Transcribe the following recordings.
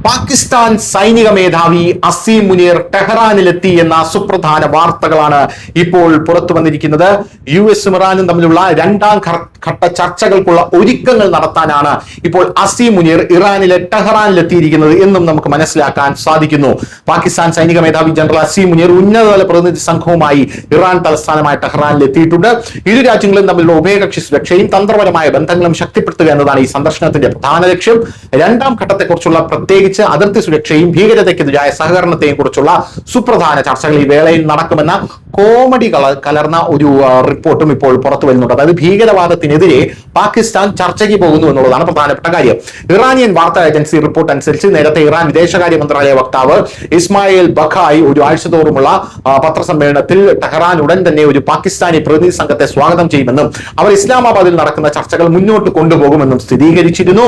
പാകിസ്ഥാൻ സൈനിക മേധാവി അസീം മുനീർ ടെഹ്റാനിലെത്തി എന്ന സുപ്രധാന വാർത്തകളാണ് ഇപ്പോൾ പുറത്തു വന്നിരിക്കുന്നത്. യുഎസും ഇറാനും തമ്മിലുള്ള രണ്ടാം ഘട്ട ചർച്ചകൾക്കുള്ള ഒരുക്കങ്ങൾ നടത്താനാണ് ഇപ്പോൾ അസീം മുനീർ ഇറാനിലെ ടെഹ്റാനിലെത്തിയിരിക്കുന്നത് എന്നും നമുക്ക് മനസ്സിലാക്കാൻ സാധിക്കുന്നു. പാകിസ്ഥാൻ സൈനിക മേധാവി ജനറൽ അസീം മുനീർ ഉന്നതതല പ്രതിനിധി സംഘവുമായി ഇറാൻ തലസ്ഥാനമായ ടെഹ്റാനിൽ എത്തിയിട്ടുണ്ട്. ഇരു രാജ്യങ്ങളും തമ്മിലുള്ള ഉഭയകക്ഷി സുരക്ഷയും തന്ത്രപരമായ ബന്ധങ്ങളും ശക്തിപ്പെടുത്തുക എന്നതാണ് ഈ സന്ദർശനത്തിന്റെ പ്രധാന ലക്ഷ്യം. രണ്ടാം ഘട്ടത്തെക്കുറിച്ചുള്ള പ്രത്യേകിച്ച് അതിർത്തി സുരക്ഷയും ഭീകരതയ്ക്കെതിരായ സഹകരണത്തെയും കുറിച്ചുള്ള സുപ്രധാന ചർച്ചകൾ ഈ വേളയിൽ നടക്കുമെന്ന കോമഡി കലർന്ന ഒരു റിപ്പോർട്ടും ഇപ്പോൾ പുറത്തു വരുന്നുണ്ട്. അതായത് ഭീകരവാദത്തിനെതിരെ പാകിസ്ഥാൻ ചർച്ചയ്ക്ക് പോകുന്നു എന്നുള്ളതാണ് പ്രധാനപ്പെട്ട കാര്യം. ഇറാനിയൻ വാർത്താ ഏജൻസി റിപ്പോർട്ട് അനുസരിച്ച് നേരത്തെ ഇറാൻ വിദേശകാര്യ മന്ത്രാലയ വക്താവ് ഇസ്മായിൽ ബഖായി ഒരു ആഴ്ചതോറുമുള്ള പത്രസമ്മേളനത്തിൽ ടെഹ്റാൻ ഉടൻ തന്നെ ഒരു പാകിസ്ഥാനി പ്രതിനിധി സംഘത്തെ സ്വാഗതം ചെയ്യുമെന്നും അവർ ഇസ്ലാമാബാദിൽ നടക്കുന്ന ചർച്ചകൾ മുന്നോട്ട് കൊണ്ടുപോകുമെന്നും സ്ഥിരീകരിച്ചിരുന്നു.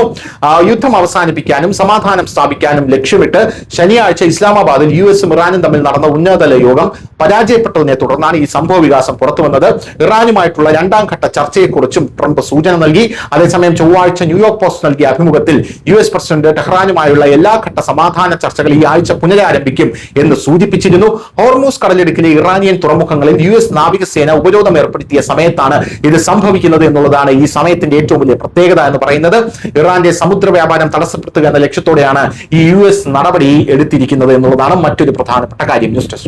യുദ്ധം അവസാനിപ്പിക്കാനും സമാധാനം സ്ഥാപിക്കാനും ലക്ഷ്യമിട്ട് ശനിയാഴ്ച ഇസ്ലാമാബാദിൽ യുഎസും ഇറാനും തമ്മിൽ നടന്ന ഉന്നതതല യോഗം പരാജയപ്പെട്ടതിനെ തുടർന്നാണ് ഈ സംഭവ വികാസം പുറത്തു വന്നത്. ഇറാനുമായിട്ടുള്ള രണ്ടാം ഘട്ട ചർച്ചയെക്കുറിച്ചും ട്രംപ് സൂചന നൽകി. അതേസമയം ചൊവ്വാഴ്ച ന്യൂയോർക്ക് പോസ്റ്റ് നൽകിയ അഭിമുഖത്തിൽ യുഎസ് പ്രസിഡന്റ് ടെഹ്റാനുമായുള്ള എല്ലാ ഘട്ട സമാധാന ചർച്ചകൾ ഈ ആഴ്ച പുനരാരംഭിക്കും എന്ന് സൂചിപ്പിച്ചിരുന്നു. ഹോർമൂസ് കടലിടുക്കിലെ ഇറാനിയൻ തുറമുഖങ്ങളിൽ യുഎസ് നാവികസേന ഉപരോധം ഏർപ്പെടുത്തിയ സമയത്താണ് ഇത് സംഭവിക്കുന്നത് എന്നുള്ളതാണ് ഈ സമയത്തിന്റെ ഏറ്റവും വലിയ പ്രത്യേകത എന്ന് പറയുന്നത്. ഇറാന്റെ സമുദ്ര വ്യാപാരം തടസ്സപ്പെടുത്തുക എന്ന ലക്ഷ്യത്തോടെയാണ് ഈ യുഎസ് നടപടി എടുത്തിരിക്കുന്നത് എന്നുള്ളതാണ് മറ്റൊരു പ്രധാനപ്പെട്ട കാര്യം. News desk.